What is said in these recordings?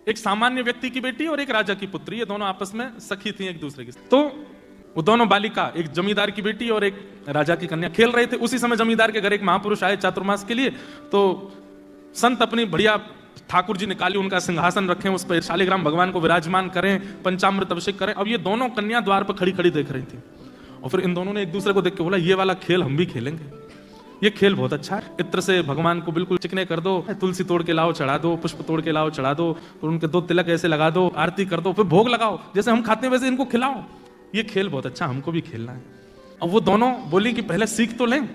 एक सामान्य व्यक्ति की बेटी और एक राजा की पुत्री, ये दोनों आपस में सखी थी एक दूसरे की। तो वो दोनों बालिका, एक जमींदार की बेटी और एक राजा की कन्या, खेल रहे थे। उसी समय जमींदार के घर एक महापुरुष आए चातुर्मास के लिए। तो संत अपनी बढ़िया ठाकुर जी निकाली, उनका सिंहासन रखें, उस पर शालिग्राम भगवान को विराजमान करें, पंचामृत अभिषेक करें। अब ये दोनों कन्या द्वार पर खड़ी खड़ी देख रही थी। और फिर इन दोनों ने एक दूसरे को देख के बोला, ये वाला खेल हम भी खेलेंगे, ये खेल बहुत अच्छा है। इत्र से भगवान को बिल्कुल चिकने कर दो, तुलसी तोड़ के लाओ चढ़ा दो, पुष्प तोड़ के लाओ चढ़ा दो, और उनके 2 तिलक ऐसे लगा दो, आरती कर दो, फिर भोग लगाओ, जैसे हम खाते हैं वैसे इनको खिलाओ। ये खेल बहुत अच्छा, हमको भी खेलना है। अब वो दोनों बोली कि पहले सीख तो लें।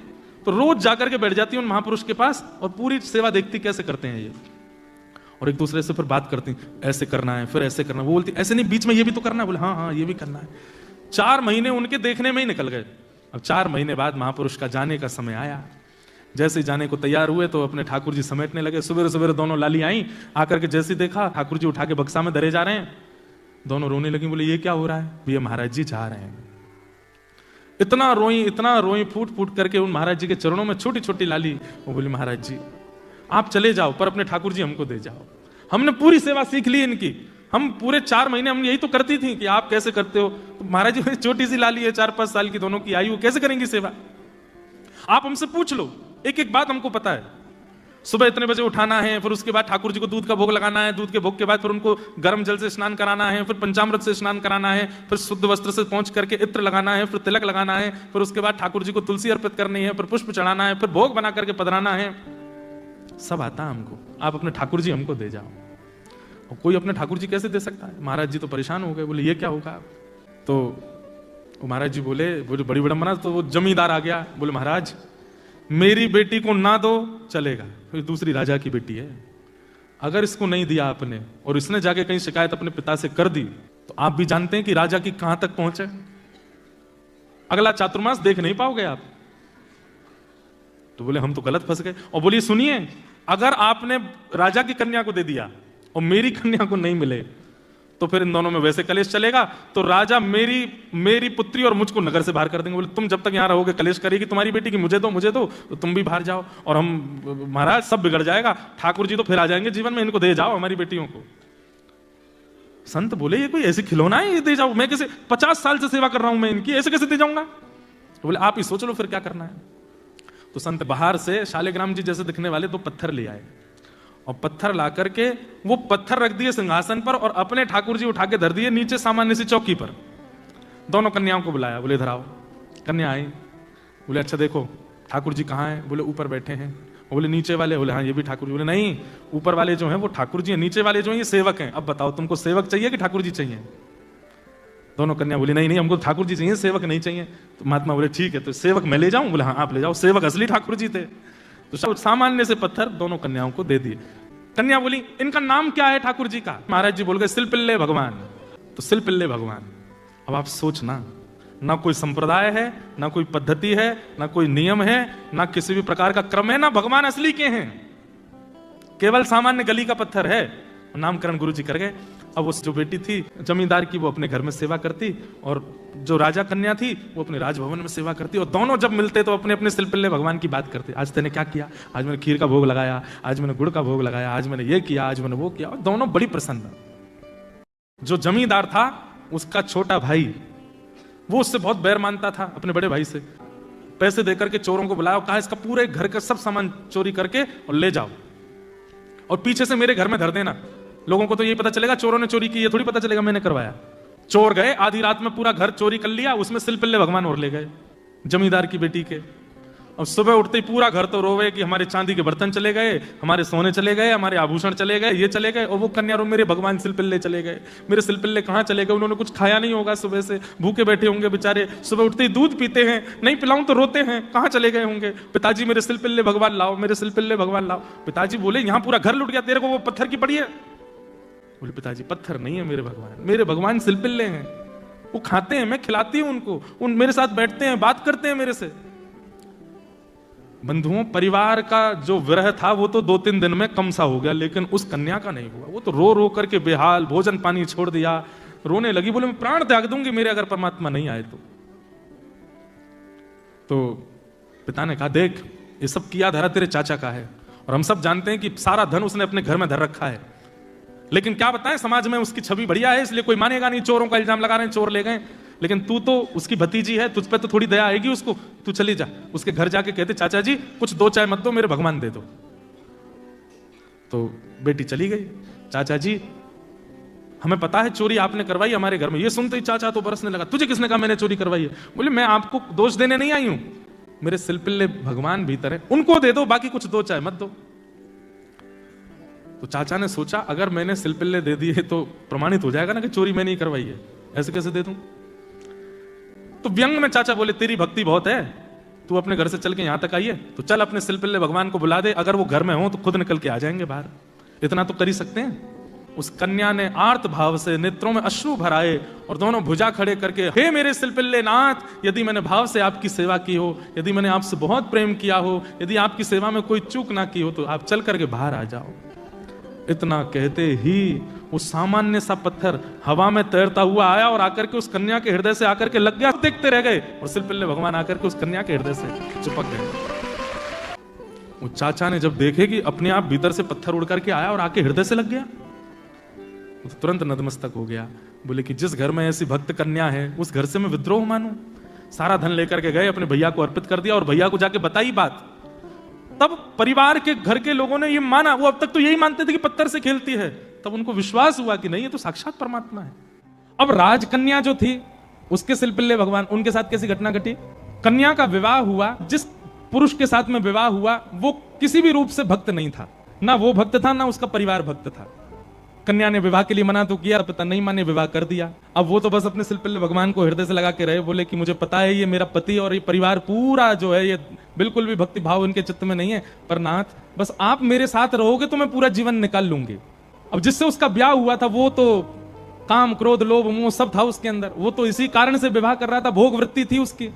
तो रोज जाकर के बैठ जाती उन महापुरुष के पास और पूरी सेवा देखती कैसे करते हैं ये, और एक दूसरे से फिर बात करती, ऐसे करना है, फिर ऐसे करना है। वो बोलती ऐसे नहीं, बीच में ये भी तो करना है। बोले हाँ हाँ ये भी करना है। 4 महीने उनके देखने में ही निकल गए। अब 4 महीने बाद महापुरुष का जाने का समय आया। जैसे जाने को तैयार हुए तो अपने ठाकुर जी समेटने लगे। सवेरे सवेरे दोनों लाली आई, आकर के जैसे देखा ठाकुर जी उठा के बक्सा में धरे जा रहे हैं। दोनों रोने लगी, बोले ये क्या हो रहा है? ये महाराज जी जा रहे हैं। इतना रोई फूट फूट करके उन महाराज जी के चरणों में छोटी छोटी लाली। वो बोली महाराज जी आप चले जाओ, पर अपने ठाकुर जी हमको दे जाओ, हमने पूरी सेवा सीख ली इनकी। हम पूरे 4 महीने हम यही तो करती थी कि आप कैसे करते हो। तो महाराज जी छोटी सी लाली है, 4-5 साल की दोनों की आयु, कैसे करेंगी सेवा? आप हमसे पूछ लो, एक एक बात हमको पता है। सुबह इतने बजे उठाना है, फिर उसके बाद ठाकुर जी को दूध का भोग लगाना है, दूध के भोग के बाद फिर उनको गर्म जल से स्नान कराना है, फिर पंचामृत से स्नान कराना है, फिर शुद्ध वस्त्र से पहुंच करके इत्र लगाना है, फिर तिलक लगाना है, फिर उसके बाद ठाकुर जी को तुलसी अर्पित करनी है, फिर पुष्प चढ़ाना है, फिर भोग बना करके पधराना है। सब आता है हमको, आप अपने ठाकुर जी हमको दे जाओ। और कोई अपने ठाकुर जी कैसे दे सकता है? महाराज जी तो परेशान हो गए, बोले ये क्या होगा? तो महाराज जी बोले बड़ी विडंबना। तो वो जमींदार आ गया, बोले महाराज मेरी बेटी को ना दो चलेगा, फिर दूसरी राजा की बेटी है, अगर इसको नहीं दिया आपने और इसने जाके कहीं शिकायत अपने पिता से कर दी तो आप भी जानते हैं कि राजा की कहां तक पहुंचे। अगला चातुर्मास देख नहीं पाओगे आप। तो बोले हम तो गलत फंस गए। और बोलिए सुनिए, अगर आपने राजा की कन्या को दे दिया और मेरी कन्या को नहीं मिले तो फिर इन दोनों में वैसे कलेश चलेगा। तो राजा मेरी पुत्री और मुझको नगर से बाहर कर देंगे। बोले तुम जब तक यहां रहोगे कलेश करेगी तुम्हारी बेटी की, मुझे दो तो तुम भी बाहर जाओ, और हम महाराज सब बिगड़ जाएगा। ठाकुर जी तो फिर आ जाएंगे जीवन में, इनको दे जाओ हमारी बेटियों को। संत बोले ये कोई ऐसी खिलौना है, ये दे जाओ? मैं कैसे 50 साल से सेवा कर रहा हूं मैं इनकी, ऐसे कैसे दे जाऊंगा? तो बोले आप ही सोच लो फिर क्या करना है। तो संत बाहर से शालिग्राम जी जैसे दिखने वाले 2 पत्थर ले आए, और पत्थर ला करके वो पत्थर रख दिए सिंहासन पर, और अपने ठाकुर जी उठा के धर दिए नीचे सामान्य सी चौकी पर। दोनों कन्याओं को बुलाया, बोले इधर आओ। कन्या आई, बोले अच्छा देखो ठाकुर जी कहाँ हैं? बोले ऊपर बैठे हैं। बोले नीचे वाले? बोले हाँ ये भी ठाकुर जी। बोले नहीं, ऊपर वाले जो हैं वो ठाकुर जी हैं, नीचे वाले जो हैं ये सेवक हैं। अब बताओ तुमको सेवक चाहिए कि ठाकुर जी चाहिए? दोनों कन्या बोली नहीं हमको ठाकुर जी चाहिए, सेवक नहीं चाहिए। तो महात्मा बोले ठीक है, तो सेवक मैं ले जाऊं? बोले हाँ आप ले जाओ, सेवक असली ठाकुर जी थे। तो सामान्य से पत्थर दोनों कन्याओं को दे दिए। कन्या बोली इनका नाम क्या है ठाकुर जी का? महाराज जी बोल गए सिलपिल्ले भगवान। तो सिलपिल्ले भगवान। अब आप सोचना, ना कोई संप्रदाय है, ना कोई पद्धति है, ना कोई नियम है, ना किसी भी प्रकार का क्रम है, ना भगवान असली के हैं, केवल सामान्य गली का पत्थर है। नामकरण गुरु जी कर गए। अब वो जो बेटी थी जमींदार की वो अपने घर में सेवा करती, और जो राजा कन्या थी वो अपने राजभवन में सेवा करती, और दोनों जब मिलते तो अपने अपने सिलपिल्ले भगवान की बात करते। आज तूने क्या किया? आज मैंने खीर का भोग लगाया, आज मैंने गुड़ का भोग लगाया, आज मैंने ये किया, आज मैंने वो किया। और दोनों बड़ी प्रसन्न। जो जमींदार था उसका छोटा भाई, वो उससे बहुत बैर मानता था अपने बड़े भाई से। पैसे देकर के चोरों को बुलाया, कहा इसका पूरे घर का सब सामान चोरी करके और ले जाओ, और पीछे से मेरे घर में धर देना। लोगों को तो यही पता चलेगा चोरों ने चोरी की, ये थोड़ी पता चलेगा मैंने करवाया। चोर गए, आधी रात में पूरा घर चोरी कर लिया, उसमें सिलपिल्ले भगवान और ले गए जमींदार की बेटी के। और सुबह उठते ही पूरा घर तो रोवे कि हमारे चांदी के बर्तन चले गए, हमारे सोने चले गए, हमारे आभूषण चले गए, ये चले गए। और वो कन्या रो मेरे भगवान सिलपिल्ले चले गए, मेरे सिलपिल्ले कहाँ चले गए? उन्होंने कुछ खाया नहीं होगा, सुबह से भूखे बैठे होंगे बेचारे, सुबह उठते ही दूध पीते हैं, नहीं पिलाऊं तो रोते हैं, कहाँ चले गए होंगे? पिताजी मेरे सिलपिल्ले भगवान लाओ, मेरे सिलपिल्ले भगवान लाओ। पिताजी बोले यहाँ पूरा घर लुट गया, तेरे को वो पत्थर की पड़ी है? बोले पिताजी पत्थर नहीं है मेरे भगवान सिलपिल्ले हैं, वो खाते हैं, मैं खिलाती हूं उनको, उन मेरे साथ बैठते हैं, बात करते हैं मेरे से। बंधुओं, परिवार का जो विरह था वो तो 2-3 दिन में कम सा हो गया, लेकिन उस कन्या का नहीं हुआ। वो तो रो रो करके बेहाल, भोजन पानी छोड़ दिया, रोने लगी। बोले मैं प्राण त्याग दूंगी मेरे अगर परमात्मा नहीं आए तो पिता ने कहा देख ये सब किया धरा तेरे चाचा का है, और हम सब जानते हैं कि सारा धन उसने अपने घर में धर रखा है, लेकिन क्या बताएं, समाज में उसकी छवि बढ़िया है, इसलिए कोई मानेगा नहीं। चोरों का इल्जाम लगा रहे हैं, चोर ले गए, लेकिन तू तो उसकी भतीजी है, तुझ पे तो थोड़ी दया आएगी उसको। तू चली जा उसके घर जाके कहते चाचा जी कुछ दो चाय मत दो, मेरे भगवान दे दो। तो बेटी चली गई, चाचा जी हमें पता है चोरी आपने करवाई हमारे घर में। ये सुनते ही चाचा तो बरसने लगा, तुझे किसने कहा मैंने चोरी करवाई है? बोले मैं आपको दोष देने नहीं आई हूं, मेरे सिलपिल्ले भगवान भीतर है, उनको दे दो, बाकी कुछ दो चाय मत दो। तो चाचा ने सोचा अगर मैंने सिलपिल्ले दे दिए तो प्रमाणित हो जाएगा ना कि चोरी मैंने ही करवाई है, ऐसे कैसे दे दूं? तो व्यंग में चाचा बोले तेरी भक्ति बहुत है, तू अपने घर से चल के यहां तक आई है, तो चल अपने सिलपिल्ले भगवान को बुला दे, अगर वो घर में हो तो खुद निकल के आ जाएंगे बाहर। इतना तो कर ही सकते हैं। उस कन्या ने आर्त भाव से नेत्रों में अश्रु भराए और दोनों भुजा खड़े करके, हे मेरे सिलपिल्ले नाथ, यदि मैंने भाव से आपकी सेवा की हो, यदि मैंने आपसे बहुत प्रेम किया हो, यदि आपकी सेवा में कोई चूक ना की हो, तो आप चल करके बाहर आ जाओ। इतना कहते ही वो सामान्य सा पत्थर हवा में तैरता हुआ आया और आकर के उस कन्या के हृदय से आकर के लग गया। देखते रह गए और सिलपिल्ले भगवान आकर के उस कन्या के हृदय से चिपक गए। वो चाचा ने जब देखे कि अपने आप भीतर से पत्थर उड़ करके आया और आके हृदय से लग गया, तो तुरंत नतमस्तक हो गया। बोले कि जिस घर में ऐसी भक्त कन्या है उस घर से मैं विद्रोह मानूं? सारा धन लेकर के गए, अपने भैया को अर्पित कर दिया और भैया को जाके बताई बात। तब परिवार के घर के लोगों ने ये माना, वो अब तक तो यही मानते थे कि पत्थर से खेलती है, तब उनको विश्वास हुआ कि नहीं ये तो साक्षात परमात्मा है। अब राजकन्या जो थी उसके सिलपिल्ले भगवान, उनके साथ कैसी घटना घटी? कन्या का विवाह हुआ, जिस पुरुष के साथ में विवाह हुआ वो किसी भी रूप से भक्त नहीं था, ना वो भक्त था ना उसका परिवार भक्त था। कन्या ने विवाह के लिए मना तो किया, पता नहीं माने विवाह कर दिया। अब वो तो बस अपने सिलपिल्ले भगवान को हृदय से लगा के रहे, बोले कि मुझे पता है ये मेरा पति और ये परिवार पूरा जो है ये बिल्कुल भी भक्ति भाव इनके चित्त में नहीं है, पर नाथ बस आप मेरे साथ रहोगे तो मैं पूरा जीवन निकाल लूंगी। अब जिससे उसका ब्याह हुआ था वो तो काम क्रोध लोभ मोह सब था उसके अंदर, वो तो इसी कारण से विवाह कर रहा था, भोग वृत्ति थी उसकी।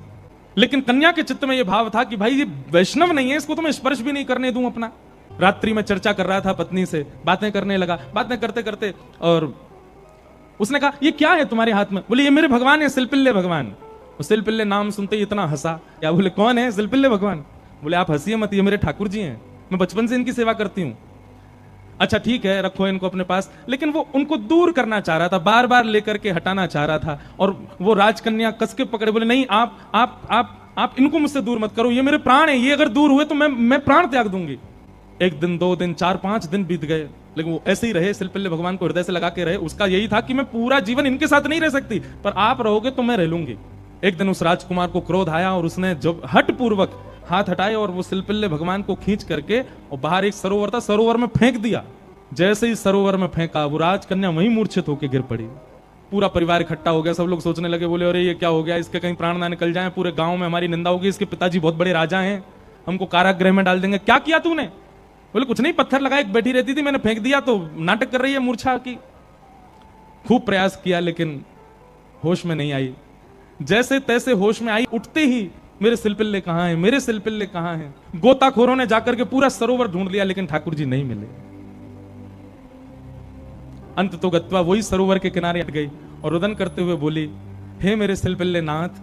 लेकिन कन्या के चित्त में यह भाव था कि भाई ये वैष्णव नहीं है, इसको तो मैं स्पर्श भी नहीं करने दूं अपना। रात्रि में चर्चा कर रहा था पत्नी से, बातें करने लगा, बातें करते करते और उसने कहा ये क्या है तुम्हारे हाथ में? बोले ये मेरे भगवान है, सिलपिल्ले भगवान। सिलपिल्ले नाम सुनते ही इतना हंसा। क्या? बोले कौन है सिलपिल्ले भगवान? बोले आप हंसिए मत, ये मेरे ठाकुर जी हैं, मैं बचपन से इनकी सेवा करती हूँ। अच्छा ठीक है, रखो इनको अपने पास। लेकिन वो उनको दूर करना चाह रहा था, बार बार लेकर के हटाना चाह रहा था, और वो राजकन्या कस के पकड़े, बोले नहीं आप इनको मुझसे दूर मत करो, ये मेरे प्राण है, ये अगर दूर हुए तो मैं प्राण त्याग दूंगी। एक दिन, 2 दिन, 4-5 दिन बीत गए, लेकिन वो ऐसे ही रहे, सिलपिल्ले भगवान को हृदय से लगा के रहे। उसका यही था कि मैं पूरा जीवन इनके साथ नहीं रह सकती, पर आप रहोगे तो मैं रह लूंगी। एक दिन उस राजकुमार को क्रोध आया और उसने जब हट पूर्वक हाथ हटाए और वो सिलपिल्ले भगवान को खींच करके और बाहर एक सरोवर था, सरोवर में फेंक दिया। जैसे ही सरोवर में फेंका वो राजकन्या वहीं मूर्छित होकर गिर पड़ी। पूरा परिवार इकट्ठा हो गया, सब लोग सोचने लगे, बोले अरे ये क्या हो गया, इसके कहीं प्राण ना निकल जाए, पूरे गांव में हमारी निंदा होगी, इसके पिताजी बहुत बड़े राजा हैं, हमको कारागृह में डाल देंगे। क्या किया तूने? बोले कुछ नहीं, पत्थर लगा, एक बैठी रहती थी, मैंने फेंक दिया तो नाटक कर रही है मूर्छा की। खूब प्रयास किया लेकिन होश में नहीं आई। जैसे तैसे होश में आई, उठते ही मेरे सिलपिल्ले कहां हैं, मेरे सिलपिल्ले कहां हैं? गोताखोरों ने जाकर के पूरा सरोवर ढूंढ लिया लेकिन ठाकुर जी नहीं मिले। अंत तो गत्वा वही सरोवर के किनारे हट गई और रुदन करते हुए बोली, हे मेरे सिलपिल्ले नाथ,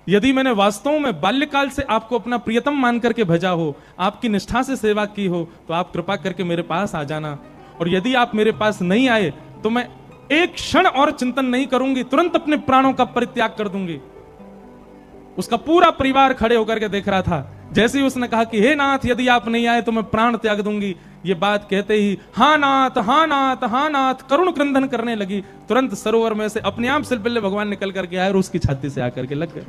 यदि मैंने वास्तव में बाल्यकाल से आपको अपना प्रियतम मान करके भेजा हो, आपकी निष्ठा से सेवा की हो, तो आप कृपा करके मेरे पास आ जाना। और यदि आप मेरे पास नहीं आए तो मैं एक क्षण और चिंतन नहीं करूंगी, तुरंत अपने प्राणों का परित्याग कर दूंगी। उसका पूरा परिवार खड़े होकर के देख रहा था। जैसे ही उसने कहा कि हे नाथ, यदि आप नहीं आए तो मैं प्राण त्याग दूंगी, ये बात कहते ही हाँ नाथ, हाँ नाथ, हाँ नाथ करुण क्रंदन करने लगी। तुरंत सरोवर में से अपने आप सिलपिल्ले भगवान निकल करके आए और उसकी छाती से आकर के लग गए।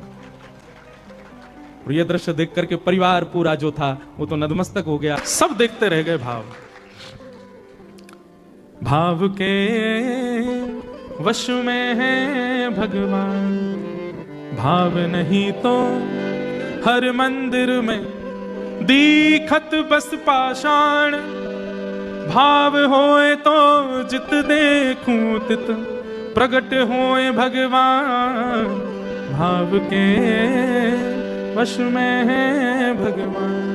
और ये दृश्य देख करके परिवार पूरा जो था वो तो नतमस्तक हो गया, सब देखते रह गए। भाव के वश में है भगवान, भाव नहीं तो हर मंदिर में दीखत बस पाषाण। भाव होए तो जित देखूं तित प्रगट होए भगवान। भाव के वश में है भगवान।